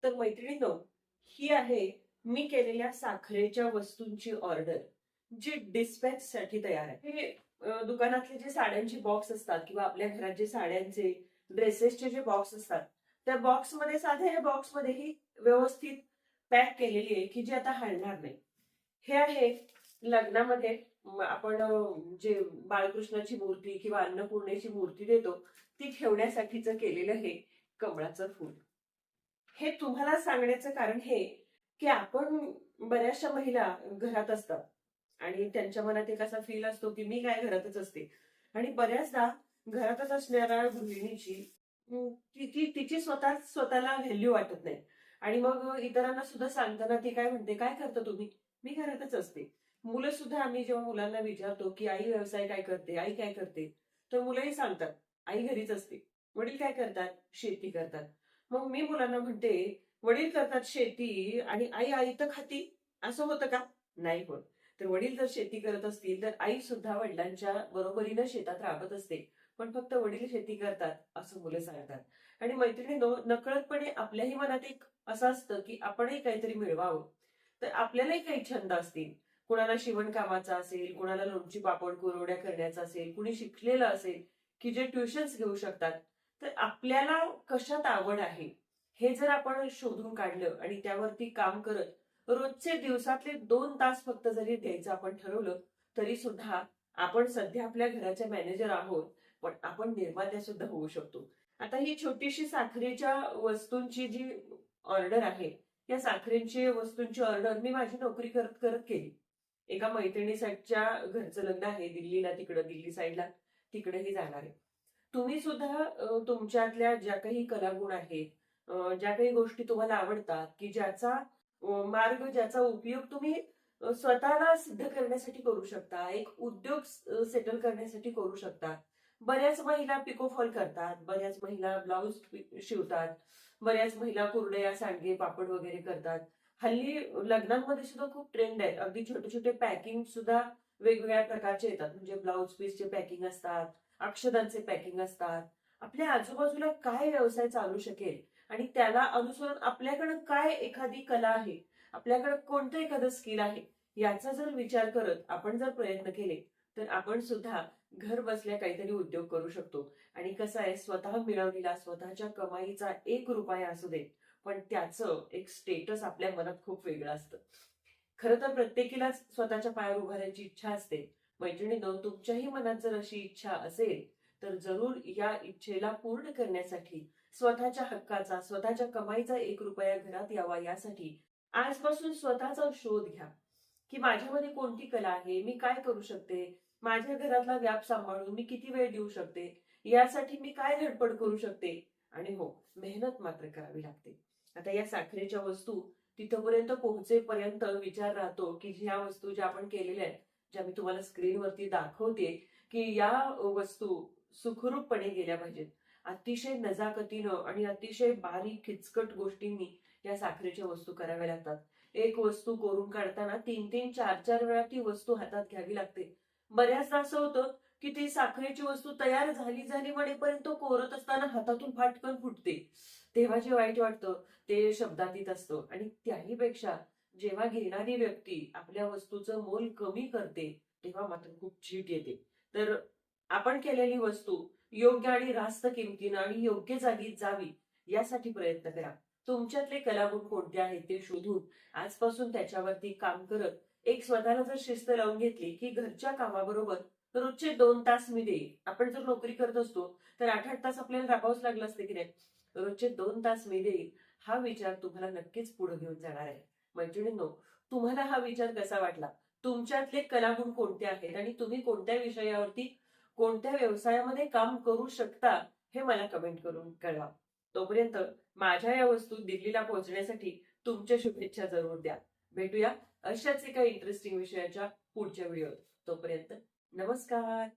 तर मैत्रिणींनो, ही आहे मी केलेल्या साखरेच्या वस्तूंची ऑर्डर, जी डिस्पॅच साठी तयार आहे. हे दुकानातले जे साड्यांचे बॉक्स असतात किंवा आपल्या घरात जे साड्यांचे ड्रेसेसचे जे बॉक्स असतात, त्या बॉक्समध्ये साध्या या बॉक्समध्ये ही व्यवस्थित पॅक केलेली आहे की जी आता हलणार नाही. हे आहे लग्नामध्ये आपण जे बाळकृष्णाची मूर्ती किंवा अन्नपूर्णेची मूर्ती देतो, ती ठेवण्यासाठीच केलेलं हे कमळाचं फूल. हे तुम्हाला सांगण्याचं कारण हे की आपण बऱ्याचशा महिला घरात असतात आणि त्यांच्या मनात एक असा फील असतो की मी काय घरातच असते, आणि बऱ्याचदा घरातच असणाऱ्या गृहिणीची तिची स्वतःला व्हॅल्यू वाटत नाही. आणि मग इतरांना सुद्धा सांगताना ती काय म्हणते, काय करता तुम्ही? मी घरातच असते. मुलं सुद्धा, आम्ही जेव्हा मुलांना विचारतो की आई व्यवसाय काय करते, आई काय करते, तर मुलंही सांगतात आई घरीच असते. वडील काय करतात? शेती करतात. मग मी मुलांना म्हणते, वडील करतात शेती आणि आई आई तर खाती, असं होतं का? नाही होत. तर वडील जर शेती करत असतील तर आई सुद्धा वडिलांच्या बरोबरीनं शेतात राबत असते. पण फक्त वडील शेती करतात असं मुलं सांगतात. आणि मैत्रिणींनो, नकळतपणे आपल्याही मनात एक असं असतं की आपणही काहीतरी मिळवावं. तर आपल्यालाही काही छंद असतील. कुणाला शिवणकामाचा असेल, कुणाला लोणची पापड कुरवड्या करण्याचा असेल, कुणी शिकलेलं असेल की जे ट्युशन्स घेऊ शकतात. तर आपल्याला कशात आवड आहे हे जर आपण शोधून काढलं आणि त्यावरती काम करत रोजचे दिवसातले 2 तास फक्त जरी द्यायचं आपण ठरवलं, तरी सुद्धा आपण सध्या आपल्या घराच्या मॅनेजर आहोत, पण आपण निर्मात्या सुद्धा होऊ शकतो. आता ही छोटीशी साखरेच्या वस्तूंची जी ऑर्डर आहे, या साखरेची वस्तूंची ऑर्डर मी माझी नोकरी करत करत केली. एका मैत्रिणीच्या घरचं लग्न आहे दिल्लीला, तिकडं दिल्ली साईडला, तिकडेही जाणार आहे. तुम्ही सुद्धा तुमच्यातल्या ज्या काही कलागुण आहेत, ज्या काही गोष्टी तुम्हाला आवडतात, की ज्याचा मार्ग, ज्याचा उपयोग तुम्ही स्वतःला सिद्ध करण्यासाठी करू शकता, एक उद्योग सेटल करण्यासाठी करू शकता. बऱ्याच महिला पिको फॉल करतात, बऱ्याच महिला ब्लाऊज शिवतात, बऱ्याच महिला कुरडया, सांडगे, पापड वगैरे करतात. हल्ली लग्नांमध्ये सुद्धा खूप ट्रेंड आहे. अगदी छोटे छोटे पॅकिंग सुद्धा वेगवेगळ्या प्रकारचे येतात. म्हणजे ब्लाऊज पीसचे पॅकिंग असतात, अक्षदांचे पॅकिंग असतात. आपल्या आजूबाजूला काय व्यवसाय चालू शकेल आणि त्याला अनुसरून आपल्याकडे काय एखादी कला आहे, आपल्याकडे कोणतं एखादं स्किल आहे, याचा जर विचार करत आपण जर प्रयत्न केले, तर आपण सुद्धा घर बसल्या काहीतरी उद्योग करू शकतो. आणि कसं आहे, स्वतः मिळवलेला स्वतःच्या कमाईचा 1 रुपया असू दे, पण त्याचं एक स्टेटस आपल्या मनात खूप वेगळं असतं. खरं तर प्रत्येकीलाच स्वतःच्या पायावर उभारायची इच्छा असते. मैत्रिणींनो, तुमच्याही मनात जर अशी इच्छा असेल, तर जरूर या इच्छेला पूर्ण करण्यासाठी, स्वतःच्या हक्काचा, स्वतःच्या कमाईचा 1 रुपया घरात यावा, यासाठी आजपासून स्वतःचा शोध घ्या. की माझ्यामध्ये कोणती कला आहे, मी काय करू शकते, माझ्या घरातला व्याप सांभाळून मी किती वेळ देऊ शकते, यासाठी मी काय धडपड करू शकते. आणि हो, मेहनत मात्र करावी लागते. आता या साखरेच्या वस्तू तिथपर्यंत पोहोचेपर्यंत विचार राहतो की ह्या वस्तू ज्या आपण केलेल्या आहेत, ज्या मी तुम्हाला स्क्रीनवरती दाखवते, की या वस्तू सुखरूपपणे गेल्या पाहिजेत. अतिशय नजाकतीनं आणि अतिशय बारीक किचकट गोष्टींनी या साखरेच्या वस्तू कराव्या लागतात. एक वस्तू कोरून काढताना 3-3, 4-4 वेळा ती वस्तू हातात घ्यावी लागते. बऱ्याचदा असं होतं की ती साखरेची वस्तू तयार झाली झाली म्हणेपर्यंत कोरत असताना हातातून फाटकन फुटते. तेव्हा जे वाईट वाटतं ते शब्दातीत असतं. आणि त्याही पेक्षा जेव्हा घेणारी व्यक्ती आपल्या वस्तूचं मोल कमी करते, तेव्हा मात्र खूप चीड येते. तर आपण केलेली वस्तू योग्य आणि रास्त किमतीनं आणि योग्य जागी जावी, यासाठी प्रयत्न करा. तुमच्यातले कलागुण कोणते आहेत ते शोधून आजपासून त्याच्यावरती काम करत एक स्वतःला जर शिस्त लावून घेतली की घरच्या कामाबरोबर रोजचे 2 तास मी देईन. आपण जर नोकरी करत असतो तर 8-8 तास आपल्याला राबावंच लागलं असतं की नाही. रोजचे 2 तास मी देईन, हा विचार तुम्हाला नक्कीच पुढे घेऊन जाणार आहे. मैत्रिणींनो, तुम्हाला हा विचार कसा वाटला? तुमच्यातले कलागुण कोणते आहेत आणि तुम्ही कोणत्या विषयावरती, कोणत्या व्यवसायामध्ये काम करू शकता, हे मला कमेंट करून कळवा. तोपर्यंत माझ्या या वस्तू दिल्लीला पोहोचण्यासाठी तुमच्या शुभेच्छा जरूर द्या. भेटूया अशाच एका इंटरेस्टिंग विषयाच्या पुढच्या व्हिडिओत. तोपर्यंत नमस्कार.